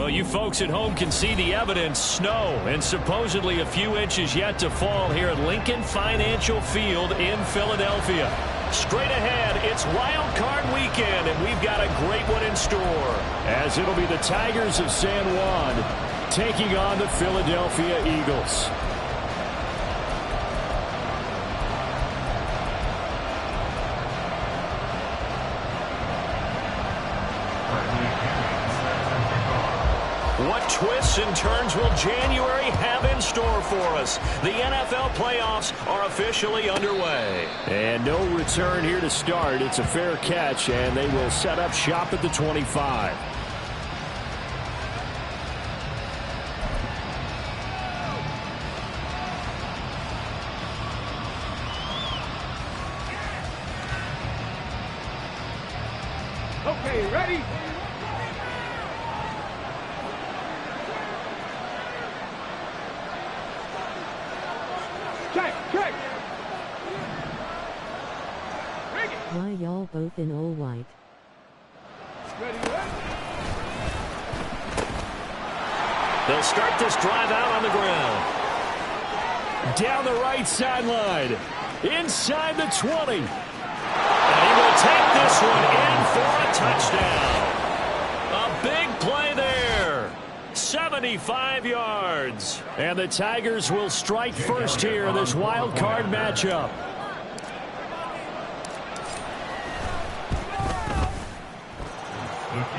Well, you folks at home can see the evidence. Snow and supposedly a few inches yet to fall here at Lincoln Financial Field in Philadelphia. Straight ahead, it's Wild Card Weekend, and we've got a great one in store, as it'll be the Tigers of San Juan taking on the Philadelphia Eagles. What twists and turns will January have in store for us? The NFL playoffs are officially underway. And no return here to start. It's a fair catch, and they will set up shop at the 25. Okay, ready? Check. Why y'all both in all white? Ready? They'll start this drive out on the ground. Down the right sideline. Inside the 20. And he will take this one in for a touchdown. A big play there. 75 yards. And the Tigers will strike first here in this wild card matchup.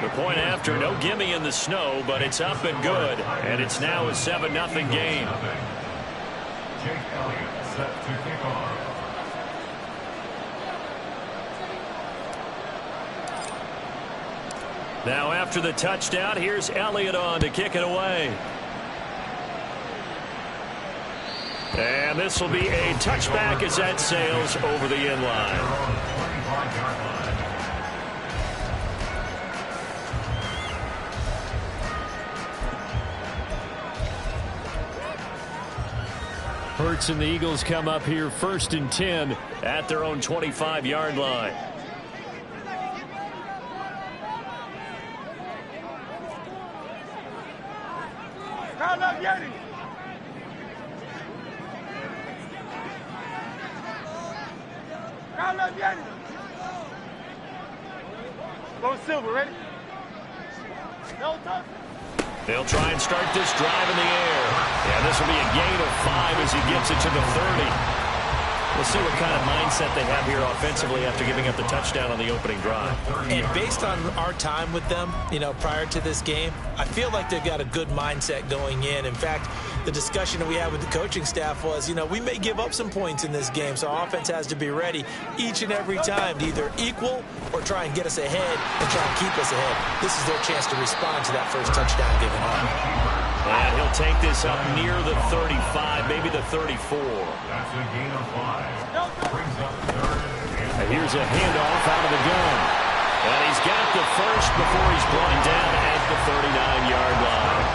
The point after, no gimme in the snow, but it's up and good. And it's now a 7-0 game. Jake Elliott set to kick off. Now after the touchdown, here's Elliott on to kick it away. And this will be a touchback as that sails over the end line. Hurts and the Eagles come up here 1st and 10 at their own 25-yard line. Round up, Yeti. Round up, Yeti. Go Silver, ready? No touch. They'll try and start this drive in the air. Yeah, this will be a gain of 5 as he gets it to the 30. We'll see what kind of mindset they have here offensively after giving up the touchdown on the opening drive. And based on our time with them, prior to this game, I feel like they've got a good mindset going in. In fact, the discussion that we had with the coaching staff was, we may give up some points in this game, so our offense has to be ready each and every time to either equal or try and get us ahead and try and keep us ahead. This is their chance to respond to that first touchdown given up. And he'll take this up near the 35, maybe the 34. That's a gain of 5. Brings up 3rd. And here's a handoff out of the gun. And he's got the first before he's brought down at the 39-yard line.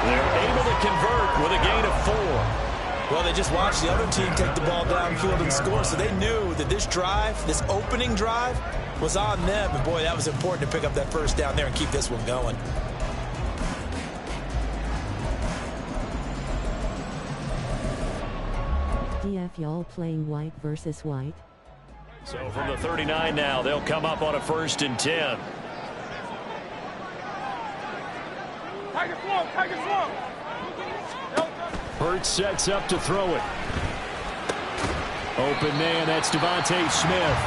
They're able to convert with a gain of 4. Well, they just watched the other team take the ball downfield and score, so they knew that this drive, this opening drive, was on them. And, boy, that was important to pick up that first down there and keep this one going. DF y'all playing white versus white? So from the 39 now, they'll come up on a 1st and 10. Tiger swung. Hurts sets up to throw it. Open man, that's Devontae Smith.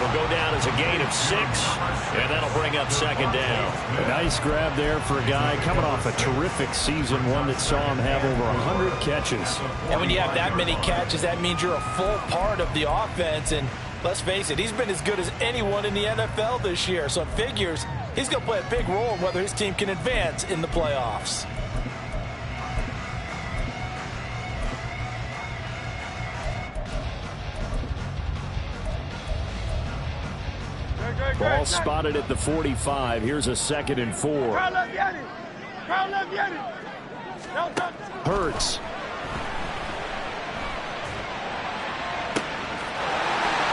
Will go down as a gain of 6, and that'll bring up 2nd down. A nice grab there for a guy coming off a terrific season, one that saw him have over 100 catches. And when you have that many catches, that means you're a full part of the offense. And let's face it, he's been as good as anyone in the NFL this year. So it figures he's going to play a big role in whether his team can advance in the playoffs. Ball spotted at the 45. Here's a 2nd and 4. Crowd left Yeti. No touch. Hurts.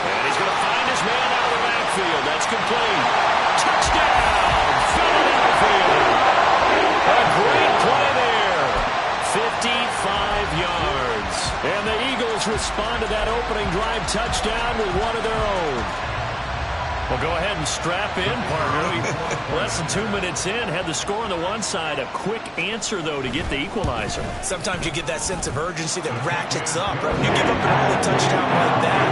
And he's going to find his man out of the backfield. That's complete. Touchdown, Philadelphia. respond to that opening drive touchdown with one of their own. Well, go ahead and strap in, partner. Less than 2 minutes in, had the score on the one side. A quick answer, though, to get the equalizer. Sometimes you get that sense of urgency that ratchets up, right? When you give up an early touchdown like that,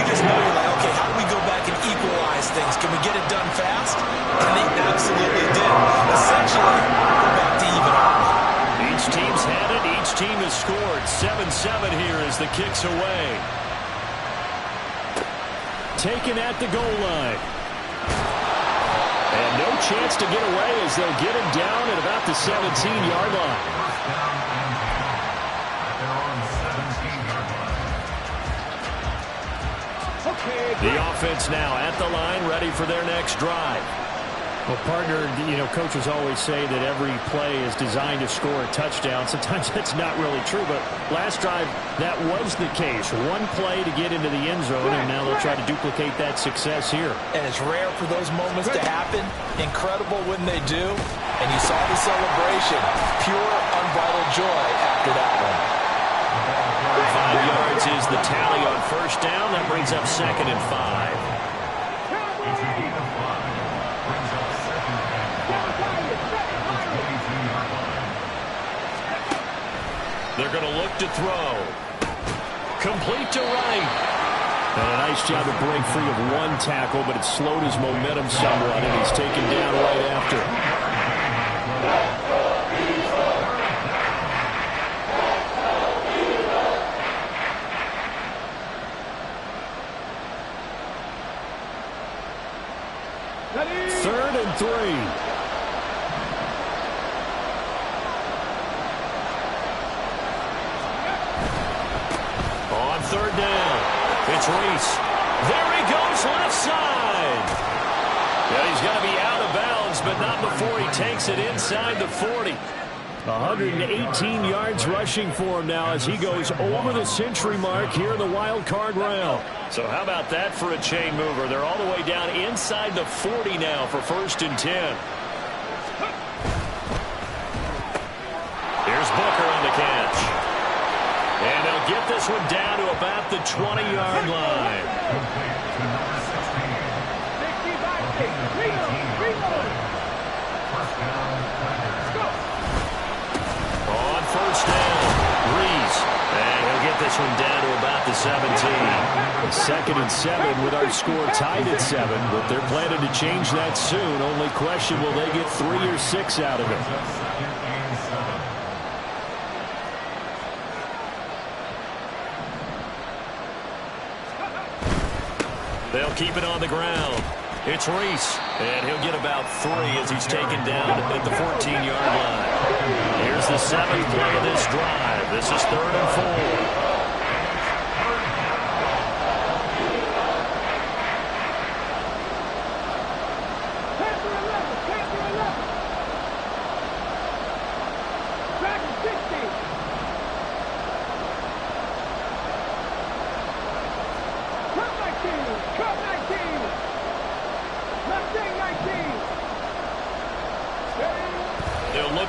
you just know you're like, okay, how do we go back and equalize things? Can we get it done fast? And they absolutely did. Essentially, we're back to even up. Each team's had it. Each team has scored. 7-7 here as the kick's away. Taken at the goal line. And no chance to get away as they'll get him down at about the 17-yard line. The offense now at the line, ready for their next drive. Well, partner, coaches always say that every play is designed to score a touchdown. Sometimes that's not really true, but last drive, that was the case. One play to get into the end zone, and now they'll try to duplicate that success here. And it's rare for those moments to happen. Incredible when they do. And you saw the celebration. Pure, unbridled joy after that one. 5 yards is the tally on first down. That brings up 2nd and 5. They're going to look to throw. Complete to Wright. And a nice job to break free of one tackle, but it slowed his momentum somewhat, and he's taken down right after. Third and 3. Third down. It's Reese. There he goes, left side. Yeah, he's got to be out of bounds, but not before he takes it inside the 40. 118 yards rushing for him now as he goes over the century mark here in the wild card round. So how about that for a chain mover? They're all the way down inside the 40 now for 1st and 10. Here's Booker on the catch. And they'll get this one down to about the 20-yard line. On first down, Reese. And he'll get this one down to about the 17. 2nd and 7 with our score tied at 7, but they're planning to change that soon. Only question, will they get 3 or 6 out of it? They'll keep it on the ground. It's Reese, and he'll get about 3 as he's taken down at the 14-yard line. Here's the 7th play of this drive. This is 3rd and 4.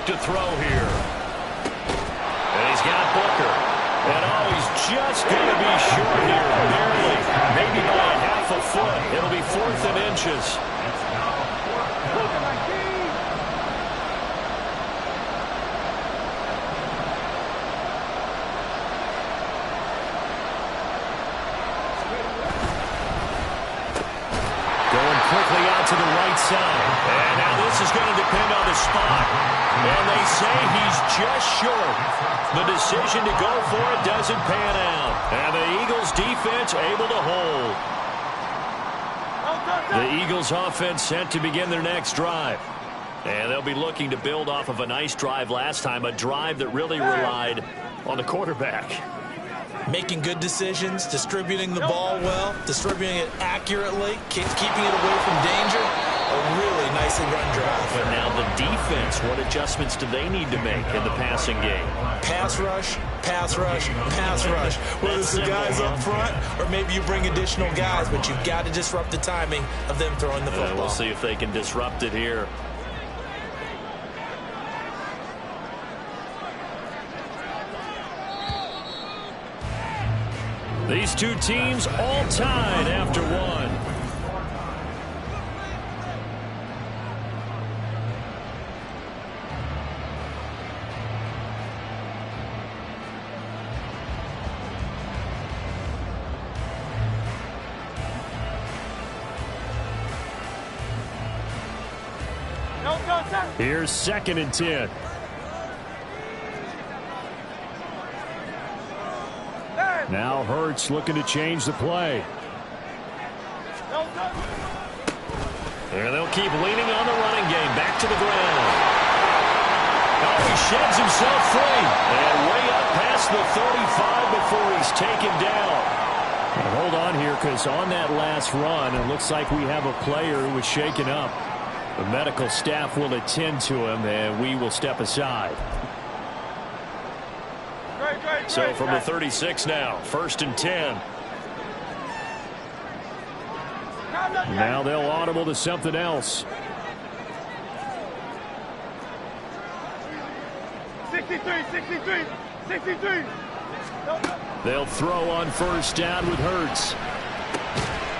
To throw here. And he's got Booker. And he's just going to be short here, barely. Maybe by a half a foot. It'll be 4th and inches. Going quickly out to the right side. And now this is going to depend on the spot. And they say he's just short. The decision to go for it doesn't pan out. And the Eagles defense able to hold. The Eagles offense set to begin their next drive. And they'll be looking to build off of a nice drive last time, a drive that really relied on the quarterback. Making good decisions, distributing the ball well, distributing it accurately, keeping it away from danger. A really nicely run drive. But now the defense, what adjustments do they need to make in the passing game? Pass rush, pass rush, pass rush. Whether it's the guys up front or maybe you bring additional guys, but you've got to disrupt the timing of them throwing the football. We'll see if they can disrupt it here. These two teams all tied after one. Here's 2nd and 10. Now Hurts looking to change the play. And they'll keep leaning on the running game. Back to the ground. Oh, he sheds himself free. And way up past the 35 before he's taken down. And hold on here, because on that last run, it looks like we have a player who was shaken up. The medical staff will attend to him, and we will step aside. So from the 36 now, 1st and 10. Now they'll audible to something else. 63. They'll throw on 1st down with Hurts.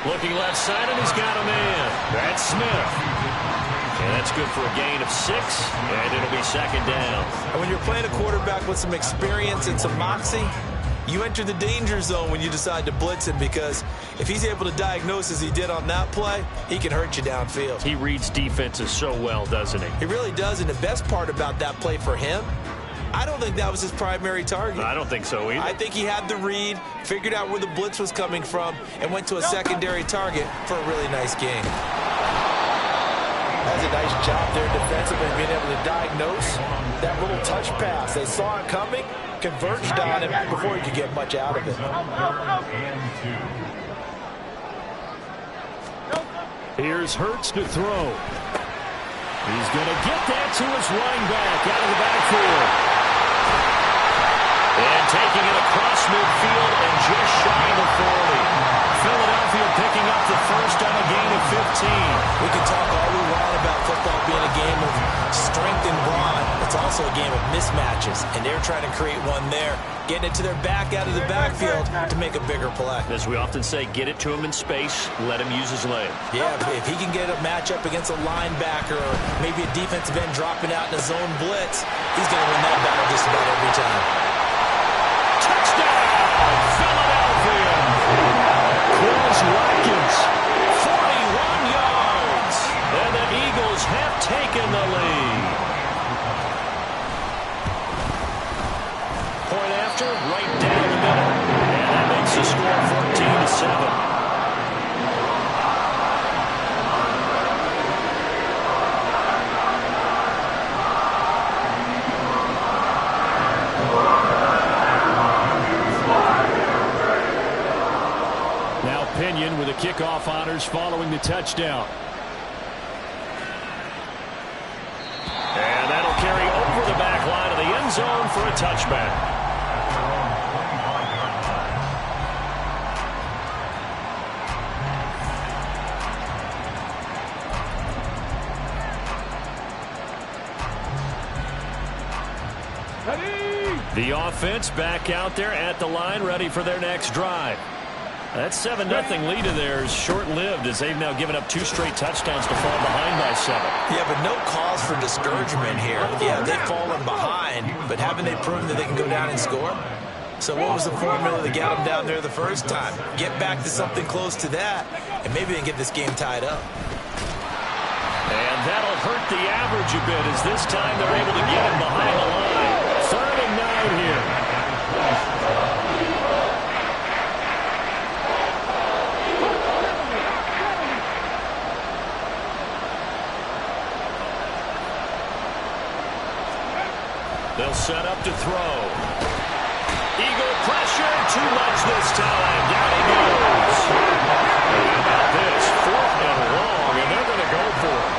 Looking left side, and he's got a man. That's Smith. And that's good for a gain of 6, and it'll be 2nd down. And when you're playing a quarterback with some experience and some moxie, you enter the danger zone when you decide to blitz him, because if he's able to diagnose as he did on that play, he can hurt you downfield. He reads defenses so well, doesn't he? He really does, and the best part about that play for him, I don't think that was his primary target. I don't think so either. I think he had the read, figured out where the blitz was coming from, and went to a secondary target for a really nice gain. That's a nice job there defensively, being able to diagnose that little touch pass. They saw it coming, converged on him before he could get much out of it. Here's Hurts to throw. He's going to get that to his running back out of the backfield. And taking it across midfield and just shy of the 40. Philadelphia picking up the 1st on a gain of 15. We can talk all we want about football being a game of strength and brawn. It's also a game of mismatches, and they're trying to create one there, getting it to their back out of the backfield to make a bigger play. As we often say, get it to him in space, let him use his leg. Yeah, if he can get a matchup against a linebacker or maybe a defensive end dropping out in a zone blitz, he's going to win that battle just about every time. Touchdown, Philadelphia! Quez Watkins, 41 yards, and the Eagles have taken the lead. Point after, right down the middle, and that makes the score 14-7. Pinion with the kickoff honors following the touchdown. And that'll carry over the back line of the end zone for a touchback. The offense back out there at the line, ready for their next drive. That 7-0 lead of theirs short-lived, as they've now given up 2 straight touchdowns to fall behind by 7. Yeah, but no cause for discouragement here. Yeah, they've fallen behind, but haven't they proven that they can go down and score? So what was the formula to get them down there the first time? Get back to something close to that, and maybe they can get this game tied up. And that'll hurt the average a bit, as this time they're able to get him behind the line. 3rd and 9 here. They'll set up to throw. Eagle pressure, too much this time. Down he goes. How about this? 4th and long, and they're going to go for it.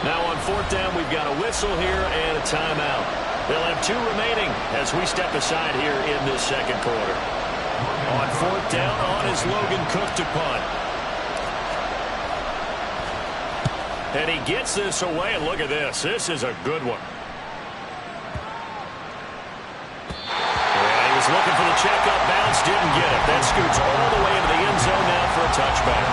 Now on 4th down, we've got a whistle here and a timeout. They'll have 2 remaining as we step aside here in this 2nd quarter. On 4th down, on is Logan Cook to punt. And he gets this away, and look at this. This is a good one. scoots all the way into the end zone now for a touchback.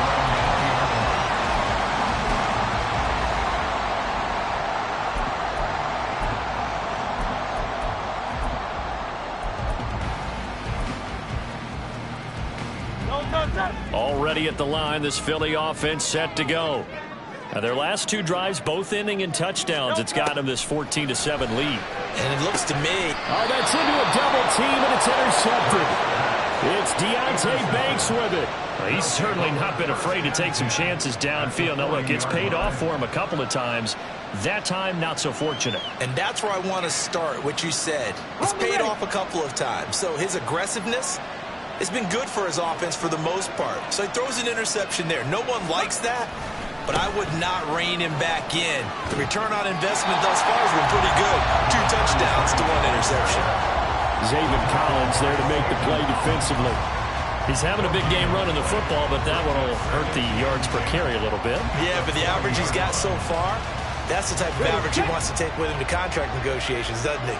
Already at the line, this Philly offense set to go. Now their last two drives, both ending in touchdowns. It's got them this 14-7 lead. And it looks to me. Oh, that's into a double team, and it's intercepted. It's Deonte Banks with it. Well, he's certainly not been afraid to take some chances downfield. Now, look, it's paid off for him a couple of times. That time, not so fortunate. And that's where I want to start, what you said. It's paid off a couple of times. So his aggressiveness, it's been good for his offense for the most part. So he throws an interception there. No one likes that, but I would not rein him back in. The return on investment thus far has been pretty good. 2 touchdowns to 1 interception. Zaven Collins there to make the play defensively. He's having a big game running the football, but that one will hurt the yards per carry a little bit. Yeah, but the average he's got so far, that's the type of average he wants to take with him to contract negotiations, doesn't he?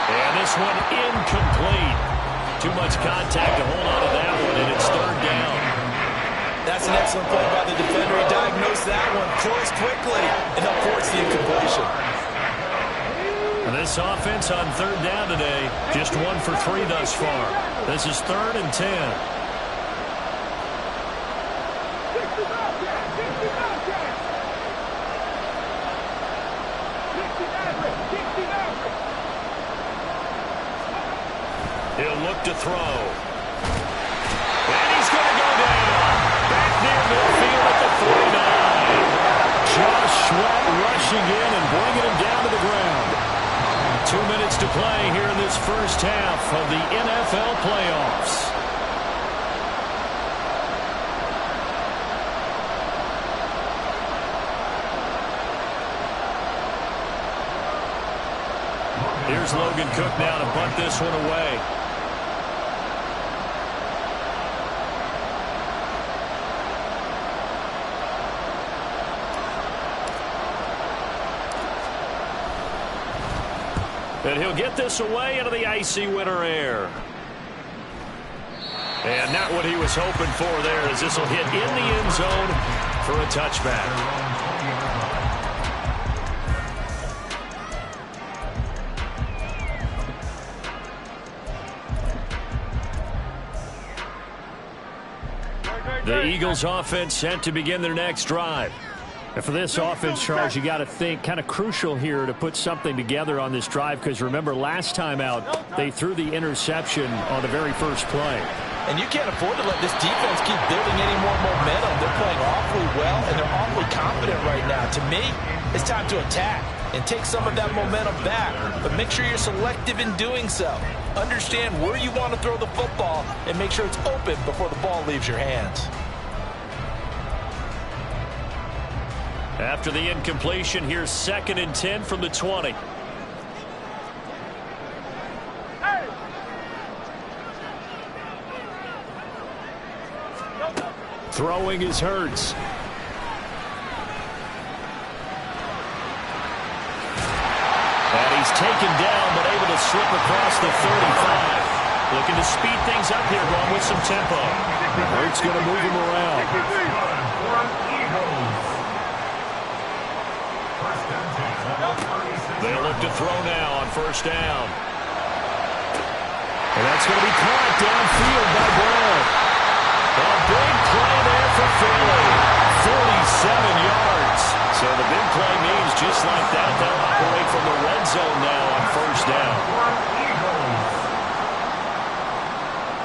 And this one incomplete. Too much contact to hold on to that one, and it's 3rd down. That's an excellent play by the defender. He diagnosed that one close quickly, and they'll force the incompletion. And this offense on 3rd down today, just 1 for 3 thus far. This is 3rd and 10. He'll look to throw. And he's going to go down. Back near midfield at the 49. Josh Sweat rushing in and bringing him down to the ground. 2 minutes to play here in this first half of the NFL playoffs. Here's Logan Cook now to bunt this one away. And he'll get this away into the icy winter air. And not what he was hoping for there, as this will hit in the end zone for a touchback. The Eagles offense set to begin their next drive. And for this offense, Charles, you got to think kind of crucial here to put something together on this drive, because remember last time out they threw the interception on the very first play. And you can't afford to let this defense keep building any more momentum. They're playing awfully well, and they're awfully confident right now. To me, it's time to attack and take some of that momentum back. But make sure you're selective in doing so. Understand where you want to throw the football and make sure it's open before the ball leaves your hands. After the incompletion, here's 2nd and 10 from the 20. Throwing is Hurts. And he's taken down, but able to slip across the 35. Looking to speed things up here, going with some tempo. Hurts going to move him around. They'll look to throw now on 1st down. And that's going to be caught downfield by Brown. A big play there for Philly. 47 yards. So the big play means just like that, they'll operate from the red zone now on 1st down.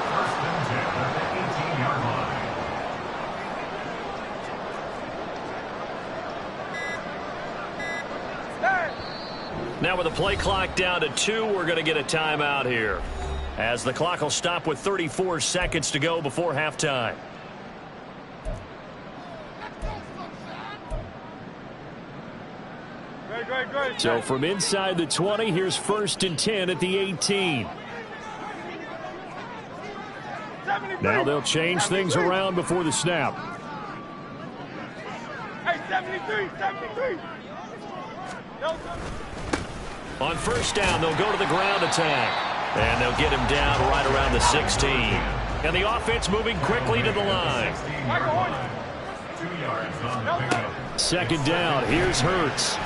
First and 10 at the 18-yard line. Now with the play clock down to 2, we're going to get a timeout here, as the clock will stop with 34 seconds to go before halftime. Great. So from inside the 20, here's 1st and 10 at the 18. Now they'll change things around before the snap. Hey, 73, 73. No touch. On first down, they'll go to the ground attack. And they'll get him down right around the 16. And the offense moving quickly to the line. 2 yards on the pickup. Second down, here's Hurts.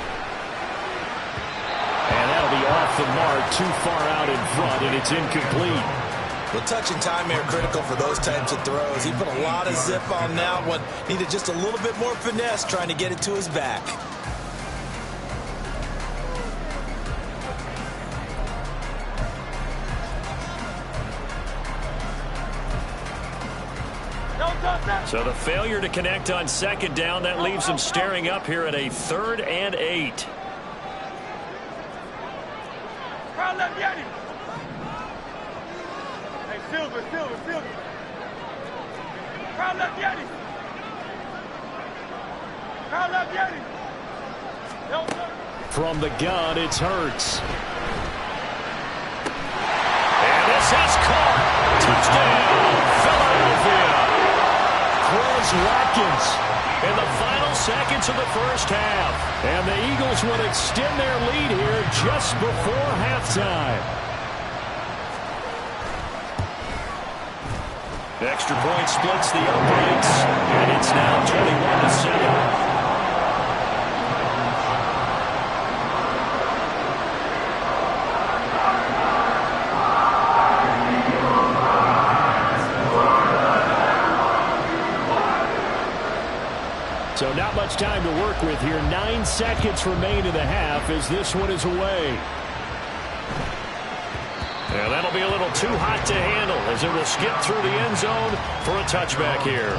And that'll be off the mark, too far out in front, and it's incomplete. Well, touch and time are critical for those types of throws. He put a lot of zip on that one. Needed just a little bit more finesse trying to get it to his back. So the failure to connect on second down, that leaves them staring up here at a 3rd and 8. Crowd left Yeti. Hey, Silver. Crowd left Yeti. Crowd left Yeti. No touch. From the gun, it's Hurts. And this is caught. Touchdown, Philadelphia. Quez Watkins in the final seconds of the first half. And the Eagles would extend their lead here just before halftime. Extra point splits the uprights, and it's now 21-7. So not much time to work with here. 9 seconds remain in the half as this one is away. And that'll be a little too hot to handle as it will skip through the end zone for a touchback here.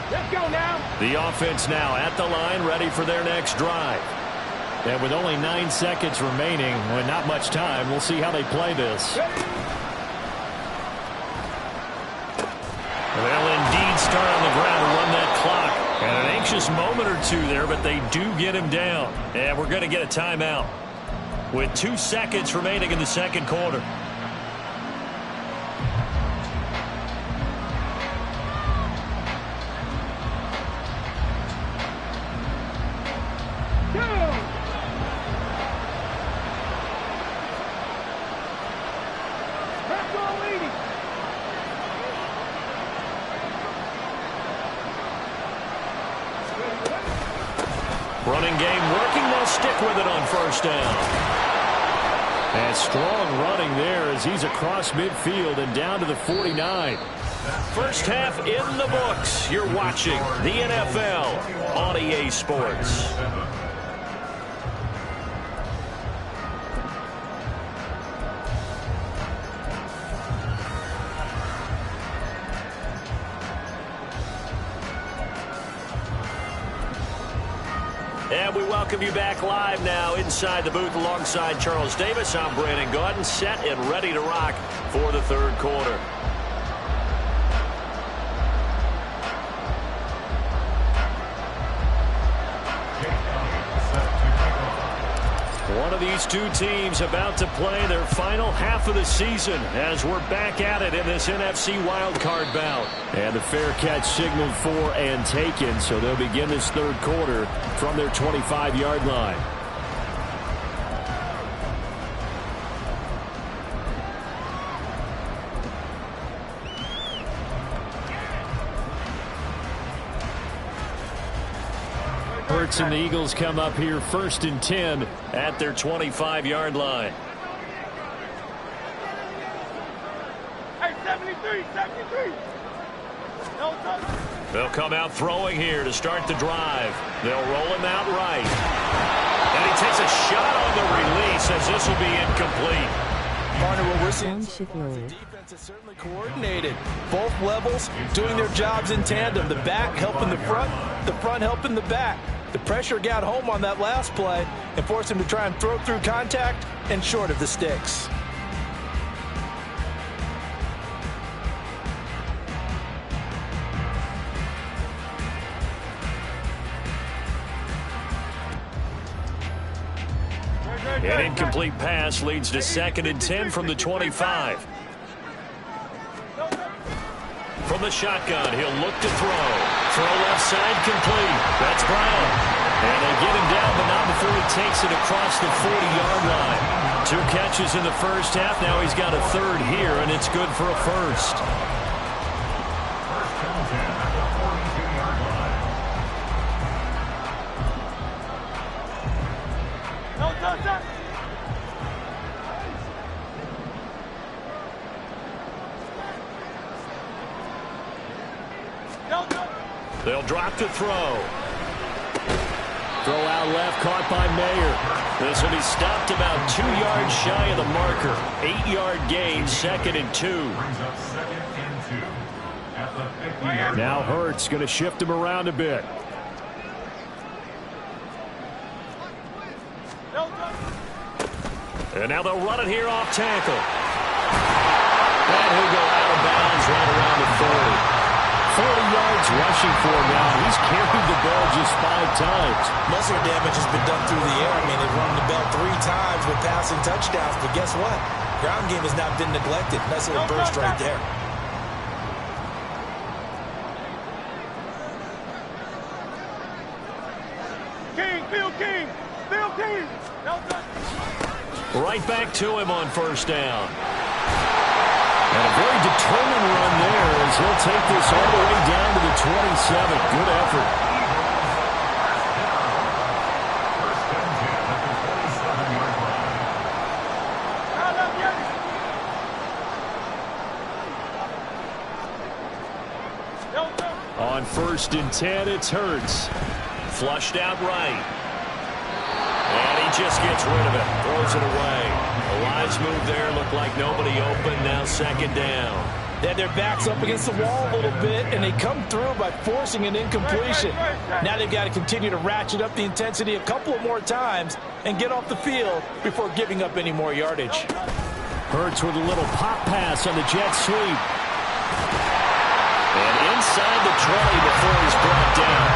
Let's go now. The offense now at the line, ready for their next drive. And with only 9 seconds remaining, with not much time, we'll see how they play this. They'll indeed start on the ground and run that clock. And an anxious moment or two there, but they do get him down. And we're going to get a timeout with 2 seconds remaining in the second quarter. Running game working. They'll stick with it on first down. And strong running there as he's across midfield and down to the 49. First half in the books. You're watching the NFL on EA Sports. And we welcome you back live now inside the booth alongside Charles Davis. I'm Brandon Gaudin, set and ready to rock for the third quarter. One of these two teams about to play their final half of the season as we're back at it in this NFC wildcard bout. And the fair catch signaled for and taken, so they'll begin this third quarter from their 25-yard line. Hurts and the Eagles come up here 1st and 10 at their 25-yard line. Hey, 73. No touch. They'll come out throwing here to start the drive. They'll roll him out right. And he takes a shot on the release as this will be incomplete. Partner, what we're seeing John Shifley. the defense is certainly coordinated. Both levels doing their jobs in tandem. The back helping the front helping the back. The pressure got home on that last play and forced him to try and throw through contact and short of the sticks. An incomplete pass leads to 2nd and 10 from the 25. From the shotgun, he'll look to throw. Throw left side complete. That's Brown. And they get him down, but not before he takes it across the 40-yard line. 2 catches in the first half. Now he's got a 3rd here, and it's good for a first. They'll drop to throw. Throw out left, caught by Mayer. This will be stopped about 2 yards shy of the marker. 8-yard gain, 2nd and 2. Now Hurts going to shift him around a bit. And now they'll run it here off tackle. And he'll go out of bounds right around the 40. 40 yards rushing for him now. He's carried the ball just 5 times. Most of the damage has been done through the air. I mean, they've run the ball 3 times with passing touchdowns. But guess what? Ground game has not been neglected. Nice little burst right there. King. Right back to him on 1st down. And a very determined run there as he'll take this all the way down to the 27. Good effort. On 1st and 10, it's Hurts. Flushed out right. And he just gets rid of it. Throws it away. A wise move there. Looked like nobody open. Now 2nd down. They had their backs up against the wall a little bit, and they come through by forcing an incompletion. Now they've got to continue to ratchet up the intensity a couple of more times and get off the field before giving up any more yardage. Hurts with a little pop pass on the jet sweep. And inside the 20 before he's brought down.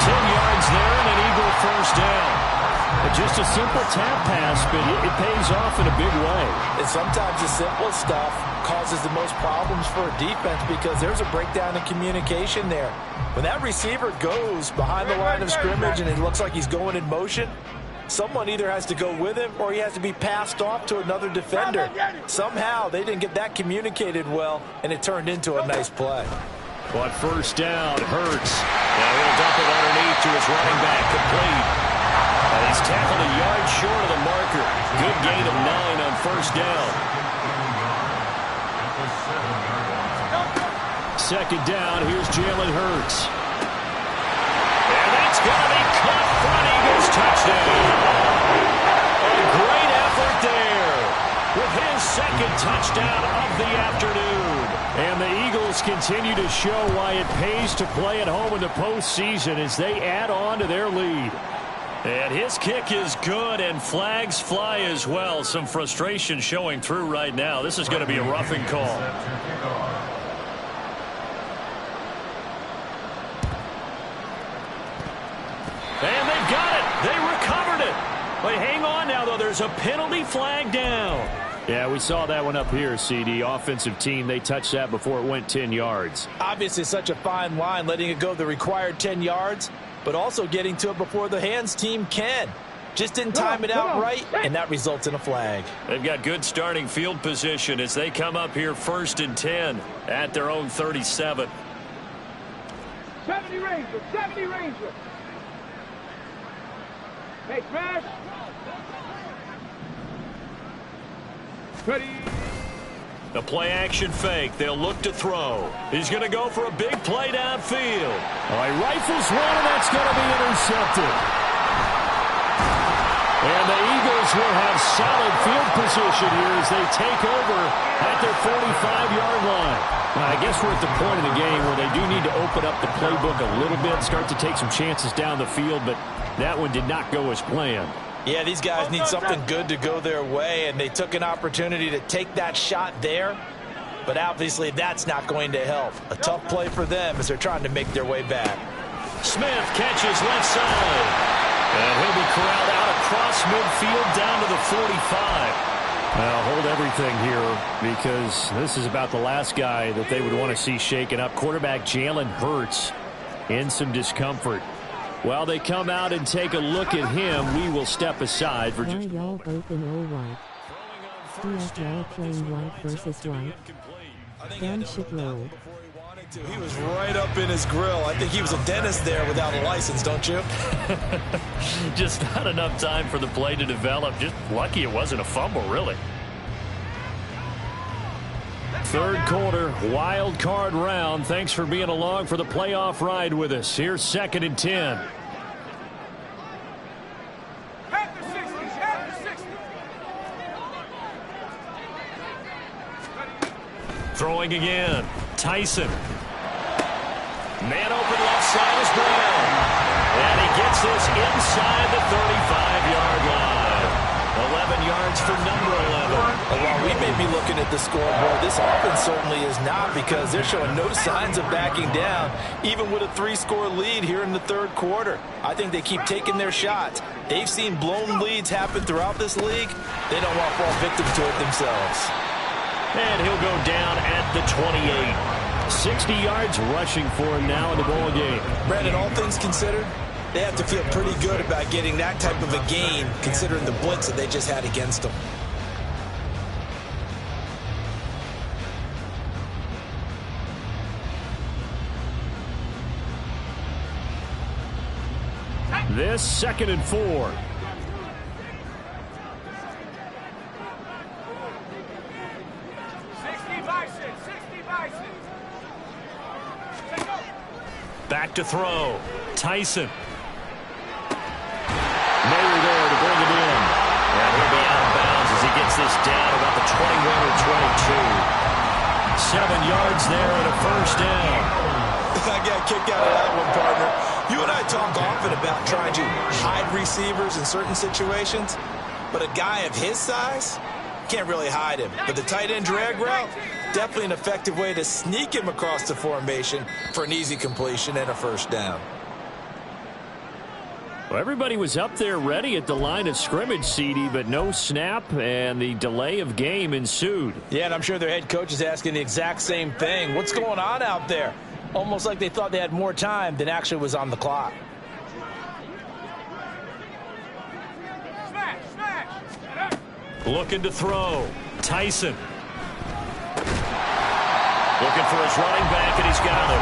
10 yards there and an Eagle 1st down. Just a simple tap pass, but it pays off in a big way. And sometimes the simple stuff causes the most problems for a defense because there's a breakdown in communication there. When that receiver goes behind the line of scrimmage and it looks like he's going in motion, someone either has to go with him or he has to be passed off to another defender. Somehow they didn't get that communicated well, and it turned into a nice play. But 1st down, Hurts. Now he'll dump it underneath to his running back, complete. And he's tackled a yard short of the marker. Good gain of 9 on 1st down. 2nd down, here's Jalen Hurts. And that's going to be caught front. Eagles touchdown. A great effort there with his 2nd touchdown of the afternoon. And the Eagles continue to show why it pays to play at home in the postseason as they add on to their lead. And his kick is good, and flags fly as well. Some frustration showing through right now. This is going to be a roughing call. And they've got it. They recovered it. But hang on now, though. There's a penalty flag down. Yeah, we saw that one up here, CD. Offensive team, they touched that before it went 10 yards. Obviously such a fine line, letting it go the required 10 yards, but also getting to it before the hands team can. Just didn't time it out right, and that results in a flag. They've got good starting field position as they come up here 1st and 10 at their own 37. 70 Rangers, 70 Rangers. Hey, Crash. Ready. The play action fake. They'll look to throw. He's going to go for a big play downfield. All right, rifles one, and that's going to be intercepted. And the Eagles will have solid field position here as they take over at their 45-yard line. Now, I guess we're at the point of the game where they do need to open up the playbook a little bit, start to take some chances down the field, but that one did not go as planned. Yeah, these guys need something good to go their way, and they took an opportunity to take that shot there, but obviously that's not going to help. A tough play for them as they're trying to make their way back. Smith catches left side, and he'll be corralled out across midfield down to the 45. Now hold everything here because this is about the last guy that they would want to see shaken up. Quarterback Jalen Hurts in some discomfort. While they come out and take a look at him, we will step aside for just a y'all moment. both in all white? DFL playing white versus white. Gun should roll. He was right up in his grill. I think he was a dentist there without a license, don't you? Just not enough time for the play to develop. Just lucky it wasn't a fumble, really. Third quarter, wild card round. Thanks for being along for the playoff ride with us. Here's 2nd and 10. After 60, after 60. Throwing again. Tyson. Man open left side is Brown. And he gets this inside the 35-yard line. 11 yards for number 11. While we may be looking at the scoreboard, this offense certainly is not, because they're showing no signs of backing down, even with a 3-score lead here in the third quarter. I think they keep taking their shots. They've seen blown leads happen throughout this league. They don't want to fall victim to it themselves. And he'll go down at the 28. 60 yards rushing for him now in the ball game. Brandon, all things considered, they have to feel pretty good about getting that type of a gain, considering the blitz that they just had against them. This 2nd and 4. Back to throw. Tyson. Mayer there to bring it in. And he'll be out of bounds as he gets this down about the 21 or 22. 7 yards there and a first down. I got a kick out of that one, partner. You and I talk often about trying to hide receivers in certain situations, but a guy of his size can't really hide him. But the tight end drag route, definitely an effective way to sneak him across the formation for an easy completion and a first down. Well, everybody was up there ready at the line of scrimmage, CD, but no snap, and the delay of game ensued. Yeah, and I'm sure their head coach is asking the exact same thing. What's going on out there? Almost like they thought they had more time than actually was on the clock. Looking to throw. Tyson. Looking for his running back, and he's got him.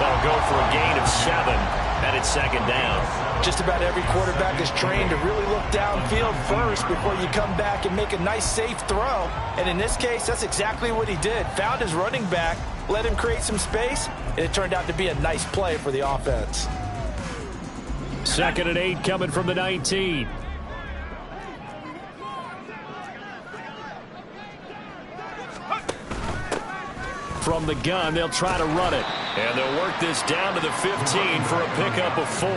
That'll go for a gain of 7, and it's 2nd down. Just about every quarterback is trained to really look downfield first before you come back and make a nice, safe throw. And in this case, that's exactly what he did. Found his running back, let him create some space, and it turned out to be a nice play for the offense. 2nd and 8 coming from the 19. From the gun, they'll try to run it. And they'll work this down to the 15 for a pickup of 4.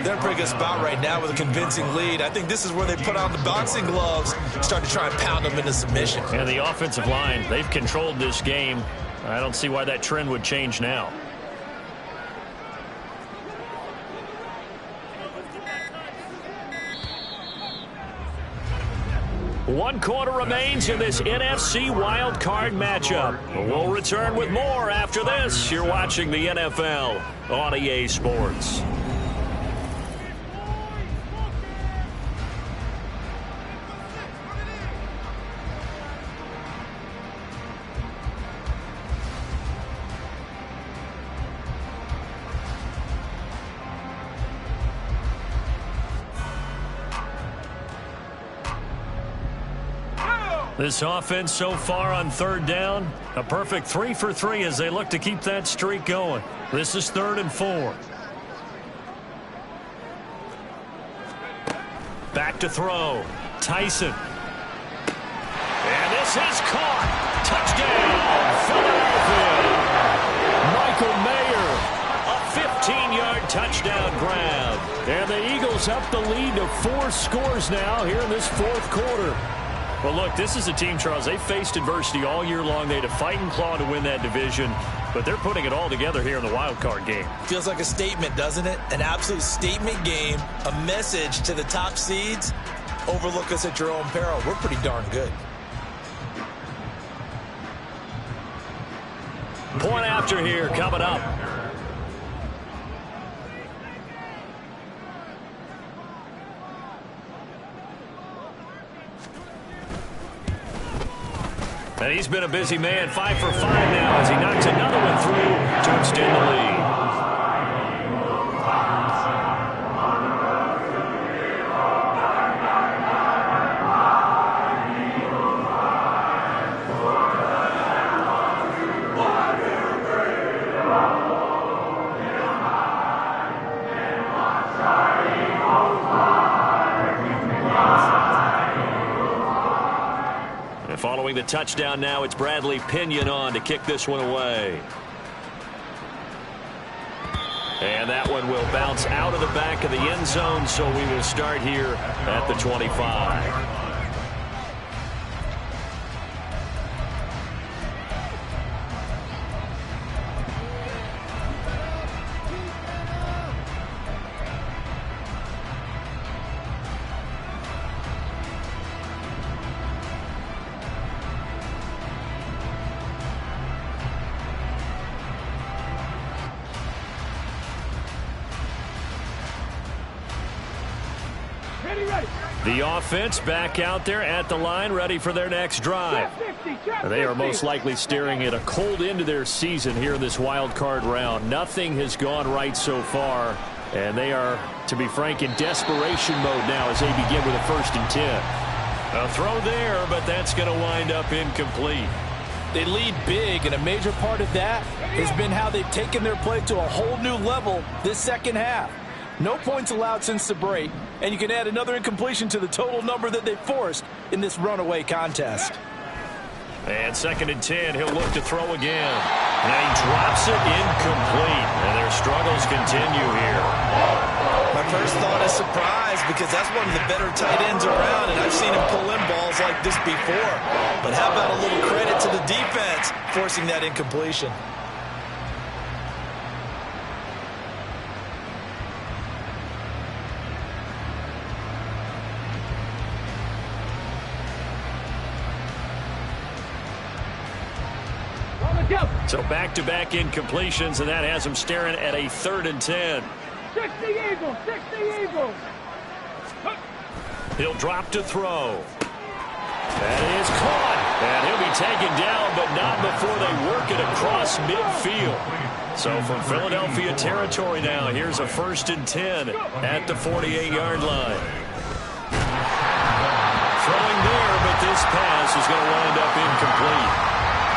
They're in a pretty good spot right now with a convincing lead. I think this is where they put on the boxing gloves, start to try and pound them into submission. And the offensive line, they've controlled this game. I don't see why that trend would change now. One quarter remains in this NFC wildcard matchup. We'll return with more after this. You're watching the NFL on EA Sports. This offense so far on 3rd down, a perfect 3 for 3 as they look to keep that streak going. This is 3rd and 4. Back to throw. Tyson. And this is caught. Touchdown, Philadelphia. Michael Mayer, a 15-yard touchdown grab. And the Eagles up the lead to 4 scores now here in this 4th quarter. Well, look, this is a team, Charles, they faced adversity all year long. They had to fight and claw to win that division. but they're putting it all together here in the wild card game. Feels like a statement, doesn't it? An absolute statement game, a message to the top seeds. Overlook us at your own peril. We're pretty darn good. Point after here coming up. And he's been a busy man, 5 for 5 now as he knocks another one through to extend the lead. Following the touchdown now, it's Bradley Pinion on to kick this one away. And that one will bounce out of the back of the end zone, so we will start here at the 25. The offense back out there at the line, ready for their next drive. They are most likely staring at a cold end to their season here in this wild card round. Nothing has gone right so far, and they are, to be frank, in desperation mode now as they begin with a 1st and 10. A throw there, but that's going to wind up incomplete. They lead big, and a major part of that has been how they've taken their play to a whole new level this second half. No points allowed since the break, and you can add another incompletion to the total number that they forced in this runaway contest. And 2nd and 10, he'll look to throw again. And he drops it incomplete, and their struggles continue here. My first thought is surprise, because that's one of the better tight ends around, and I've seen him pull in balls like this before. But how about a little credit to the defense forcing that incompletion? So back-to-back incompletions, and that has him staring at a 3rd and 10. 60 Eagles, 60 Eagles. He'll drop to throw. That is caught. And he'll be taken down, but not before they work it across midfield. So from Philadelphia territory now, here's a 1st and 10 at the 48-yard line. Throwing there, but this pass is going to wind up incomplete.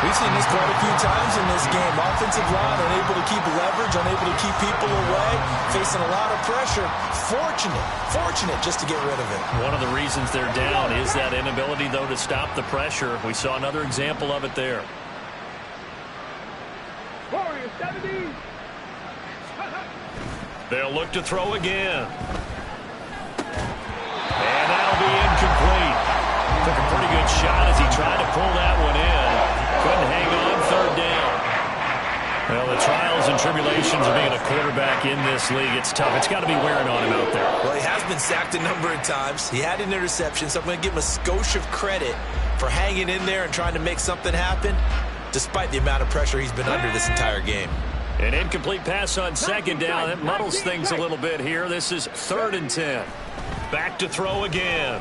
We've seen this quite a few times in this game. Offensive line unable to keep leverage, unable to keep people away, facing a lot of pressure. Fortunate just to get rid of it. One of the reasons they're down is that inability, though, to stop the pressure. We saw another example of it there. Warriors, 70. They'll look to throw again. And that'll be incomplete. Took a pretty good shot as he tried to pull that one in. Couldn't hang on, 3rd down. Well, the trials and tribulations of being a quarterback in this league, it's tough. It's got to be wearing on him out there. Well, he has been sacked a number of times. He had an interception, so I'm going to give him a skosh of credit for hanging in there and trying to make something happen, despite the amount of pressure he's been under this entire game. An incomplete pass on 2nd down. That muddles things a little bit here. This is 3rd and 10. Back to throw again.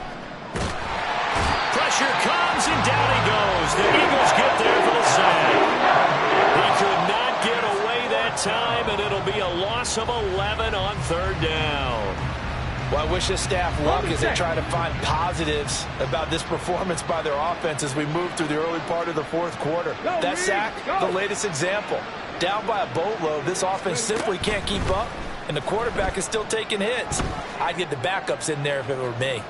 Pressure comes, and down he goes. The Eagles get there for the sack. He could not get away that time, and it'll be a loss of 11 on 3rd down. Well, I wish this staff luck as they try to find positives about this performance by their offense as we move through the early part of the 4th quarter. That sack, the latest example. Down by a boatload, this offense simply can't keep up, and the quarterback is still taking hits. I'd get the backups in there if it were me.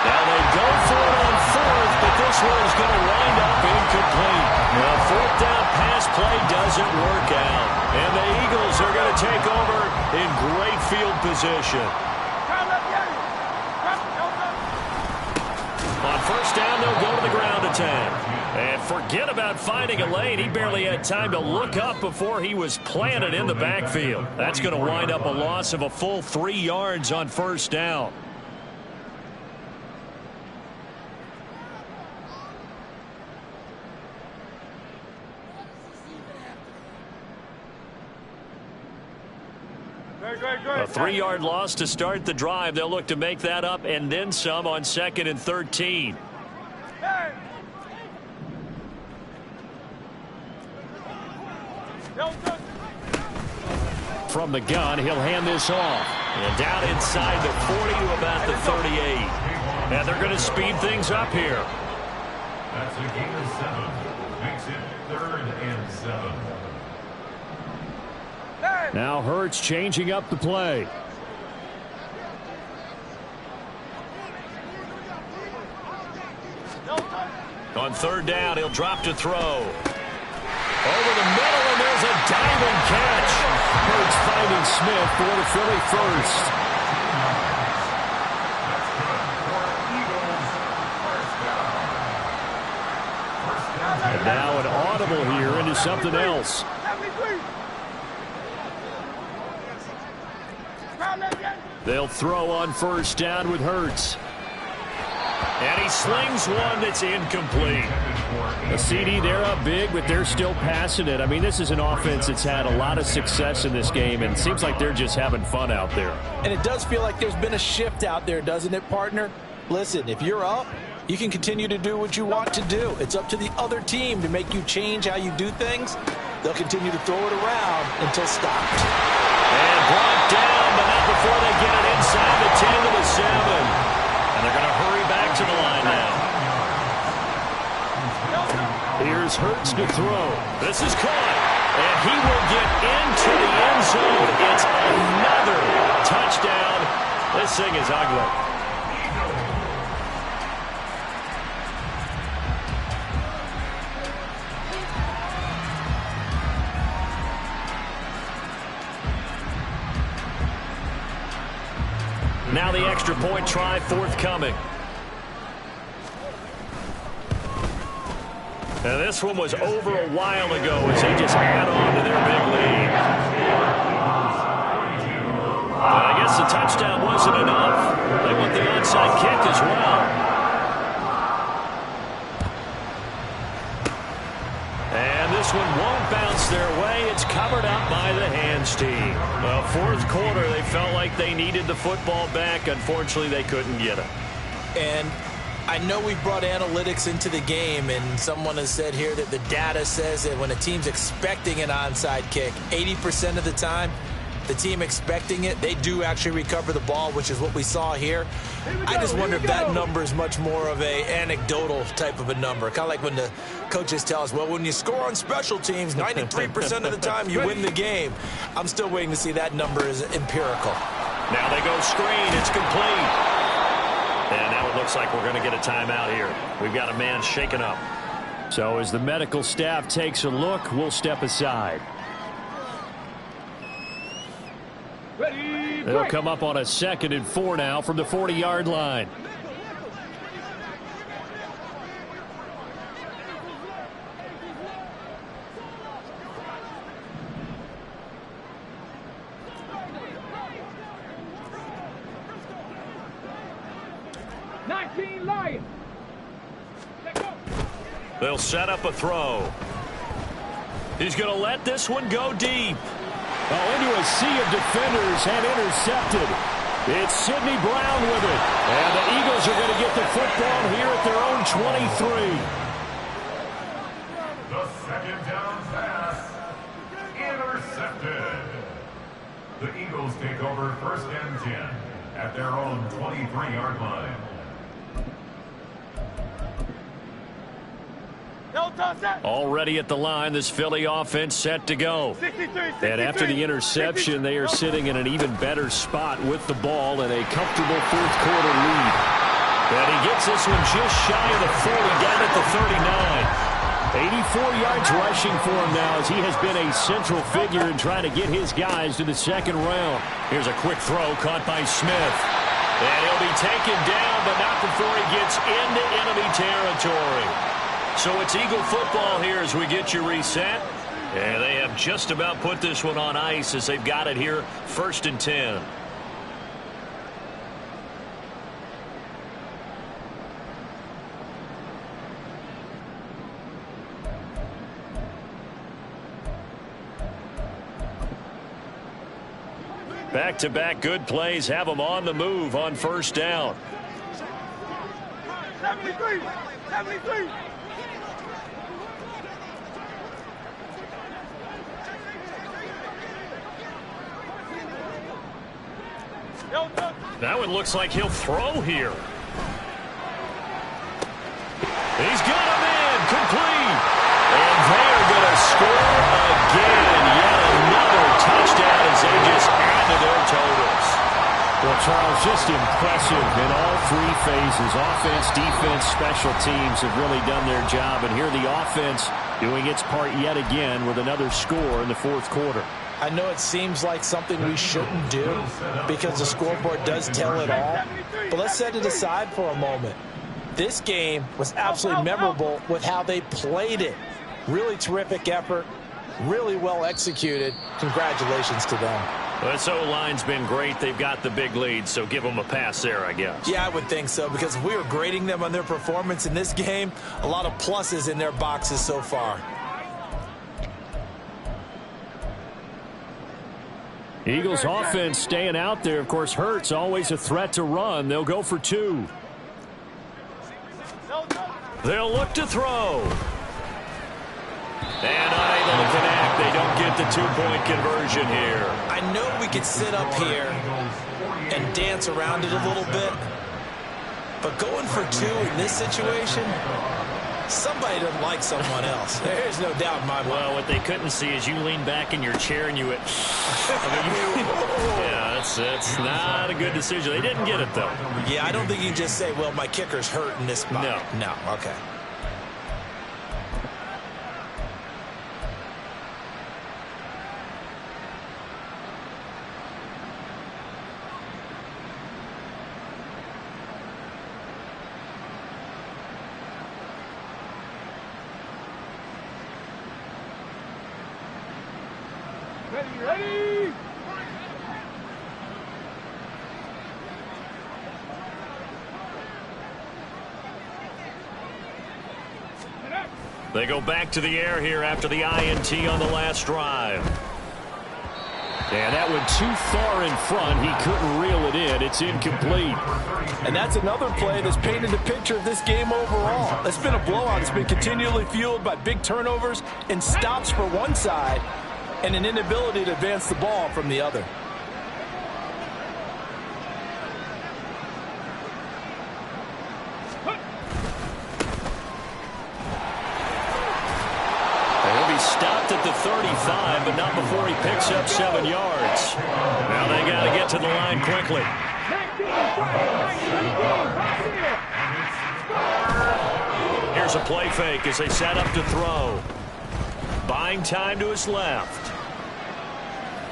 Now they go for it on 4th, but this one is going to wind up incomplete. The 4th down pass play doesn't work out. And the Eagles are going to take over in great field position. On first down, they'll go to the ground attack. And forget about finding a lane. He barely had time to look up before he was planted in the backfield. That's going to wind up a loss of a full 3 yards on first down. A 3-yard loss to start the drive. They'll look to make that up and then some on 2nd and 13. From the gun, he'll hand this off. And down inside the 40 to about the 38. And they're going to speed things up here. That's a gain of 7. Makes it 3rd and 7. Now Hurts changing up the play. On 3rd down, he'll drop to throw. Over the middle, and there's a diving catch. Hurts finding Smith for the Philly first. And now an audible here into something else. They'll throw on first down with Hurts. And he slings one that's incomplete. The CD, they're up big, but they're still passing it. I mean, this is an offense that's had a lot of success in this game, and it seems like they're just having fun out there. And it does feel like there's been a shift out there, doesn't it, partner? Listen, if you're up, you can continue to do what you want to do. It's up to the other team to make you change how you do things. They'll continue to throw it around until stopped. And brought down, but not before they get it inside the 10 to the 7. And they're going to hurry back to the line now. Here's Hurts to throw. This is caught. And he will get into the end zone. It's another touchdown. This thing is ugly. Now the extra point try forthcoming. And this one was over a while ago as they just add on to their big lead. But I guess the touchdown wasn't enough. They want the onside kick as well. And this one won't bounce their way. It's covered up by the hands team. Well, 4th quarter, they felt like they needed the football back. Unfortunately, they couldn't get it. And I know we brought analytics into the game, and someone has said here that the data says that when a team's expecting an onside kick, 80% of the time, the team expecting it, they do actually recover the ball, which is what we saw here. I just wonder if that number is much more of a anecdotal type of a number. Kind of like when the coaches tell us, well, when you score on special teams, 93% of the time you win the game. I'm still waiting to see that number is empirical. Now they go screen. It's complete. And now it looks like we're going to get a timeout here. We've got a man shaken up. So as the medical staff takes a look, we'll step aside. They'll come up on a 2nd and 4 now from the 40-yard line. They'll set up a throw. He's going to let this one go deep. Oh, into a sea of defenders and intercepted. It's Sidney Brown with it. And the Eagles are going to get the football here at their own 23. The 2nd down pass. Intercepted. The Eagles take over 1st and 10 at their own 23-yard line. Already at the line, this Philly offense set to go. And after the interception, they are sitting in an even better spot with the ball and a comfortable 4th quarter lead. And he gets this one just shy of the 40, down at the 39. 84 yards rushing for him now as he has been a central figure in trying to get his guys to the 2nd round. Here's a quick throw caught by Smith. And he'll be taken down, but not before he gets into enemy territory. So it's Eagle football here as we get you reset. And they have just about put this one on ice as they've got it here, 1st and 10. Back-to-back good plays have them on the move on 1st down. 73! 73! That one looks like he'll throw here. He's got him in, complete. And they're going to score again. Yet another touchdown as they just add to their totals. Well, Charles, just impressive in all 3 phases. Offense, defense, special teams have really done their job. And here the offense doing its part yet again with another score in the 4th quarter. I know it seems like something we shouldn't do because the scoreboard does tell it all. But let's set it aside for a moment. This game was absolutely memorable with how they played it. Really terrific effort, really well executed. Congratulations to them. Well, this O-line's been great. They've got the big lead, so give them a pass there, I guess. Yeah, I would think so, because if we were grading them on their performance in this game, a lot of pluses in their boxes so far. Eagles offense staying out there. Of course, Hurts always a threat to run. They'll go for 2. They'll look to throw. And unable to connect. They don't get the 2-point conversion here. I know we could sit up here and dance around it a little bit, but going for 2 in this situation, somebody doesn't like someone else. There's no doubt in my mind. Well, what they couldn't see is you lean back in your chair and you went, yeah, that's not a good decision. They didn't get it, though. Yeah, I don't think you can just say, well, my kicker's hurt in this spot. No, okay. Ready! They go back to the air here after the INT on the last drive. And that went too far in front. He couldn't reel it in. It's incomplete. And that's another play that's painted the picture of this game overall. It's been a blowout. It's been continually fueled by big turnovers and stops for one side and an inability to advance the ball from the other. He'll be stopped at the 35, but not before he picks up 7 yards. Now they got to get to the line quickly. Here's a play fake as they set up to throw. Buying time to his left.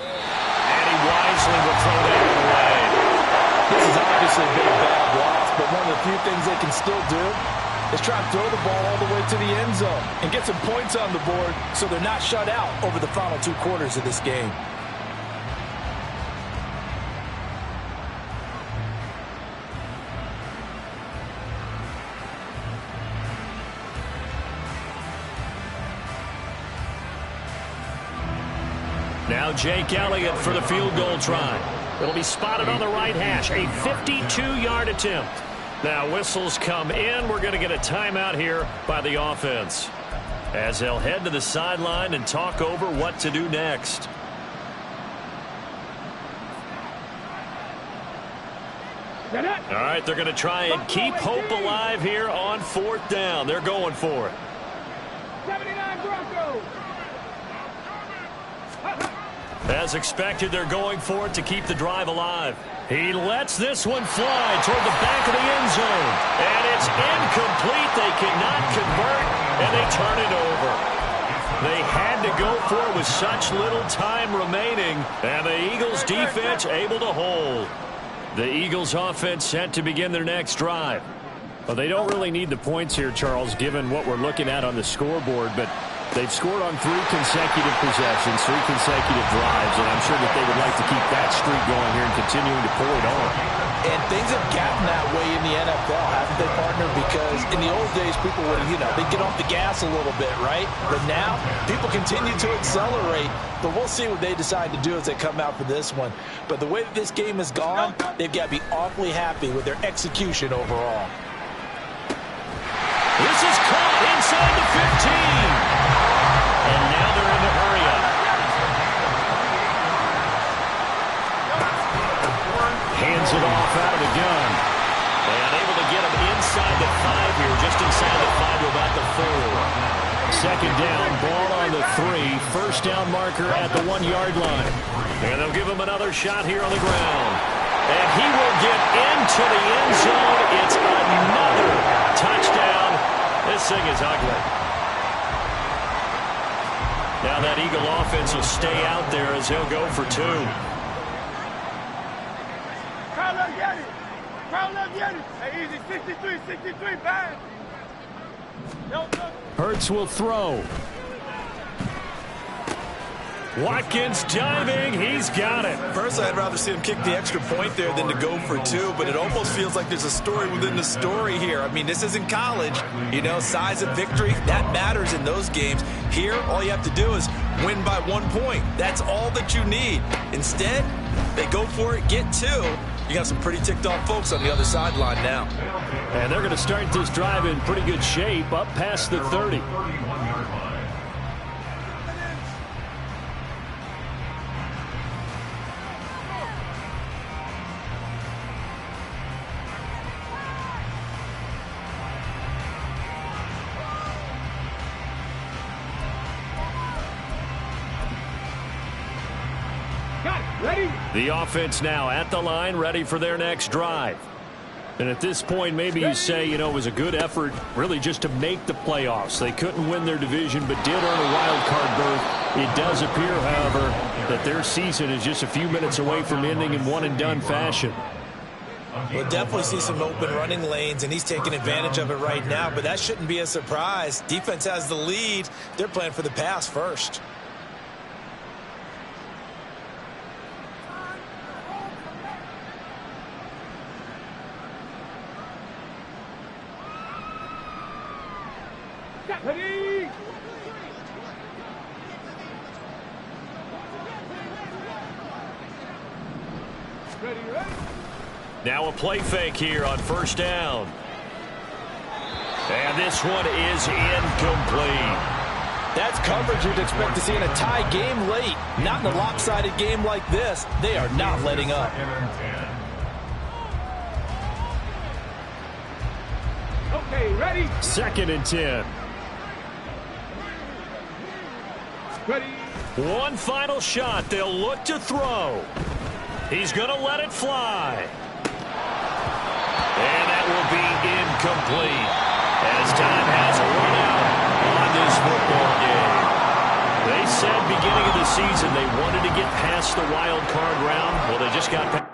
And he wisely will throw that away. This has obviously been a bad loss, but one of the few things they can still do is try to throw the ball all the way to the end zone and get some points on the board so they're not shut out over the final 2 quarters of this game. Now Jake Elliott for the field goal try. It'll be spotted on the right hash. A 52-yard attempt. Now whistles come in. We're going to get a timeout here by the offense, as they'll head to the sideline and talk over what to do next. All right, they're going to try and keep hope alive here on 4th down. They're going for it. 79 Broncos. As expected, they're going for it to keep the drive alive. He lets this one fly toward the back of the end zone. And it's incomplete. They cannot convert, and they turn it over. They had to go for it with such little time remaining, and the Eagles defense able to hold. The Eagles offense set to begin their next drive. Well, they don't really need the points here, Charles, given what we're looking at on the scoreboard, but they've scored on 3 consecutive possessions, 3 consecutive drives, and I'm sure that they would like to keep that streak going here and continuing to pull it on. And things have gotten that way in the NFL, haven't they, partner? Because in the old days, people would, they'd get off the gas a little bit, right? But now, people continue to accelerate. But we'll see what they decide to do as they come out for this one. But the way that this game has gone, they've got to be awfully happy with their execution overall. This is caught inside the 15. And now they're in the hurry up. Hands it off out of the gun. And able to get him inside the 5 here, just inside the 5 to about the 4. Second down, ball on the 3. First down marker at the 1-yard line. And they'll give him another shot here on the ground. And he will get into the end zone. It's another touchdown. This thing is ugly. Now that Eagle offense will stay out there as he'll go for 2. Crowd, let's get it. Crowd, let's get it. Hey, easy. 63, bang. Hurts will throw. Watkins diving. He's got it. Personally, I'd rather see him kick the extra point there than to go for 2, but it almost feels like there's a story within the story here. I mean, this isn't college. Size of victory, that matters in those games. Here, all you have to do is win by 1 point. That's all that you need. Instead, they go for it, get 2. You got some pretty ticked-off folks on the other sideline now. And they're going to start this drive in pretty good shape, up past the 30. The offense now at the line, ready for their next drive. And at this point, maybe you say, it was a good effort really just to make the playoffs. They couldn't win their division, but did earn a wild card berth. It does appear, however, that their season is just a few minutes away from ending in one-and-done fashion. We'll definitely see some open running lanes, and he's taking advantage of it right now, but that shouldn't be a surprise. Defense has the lead. They're playing for the pass first. Ready. Now a play fake here on first down. And this one is incomplete. That's coverage you'd expect to see in a tie game late. Not in a lopsided game like this. They are not letting up. Okay, ready. 2nd and 10. Ready. One final shot. They'll look to throw. He's going to let it fly. And that will be incomplete as time has run out on this football game. They said beginning of the season they wanted to get past the wild card round. Well, they just got past.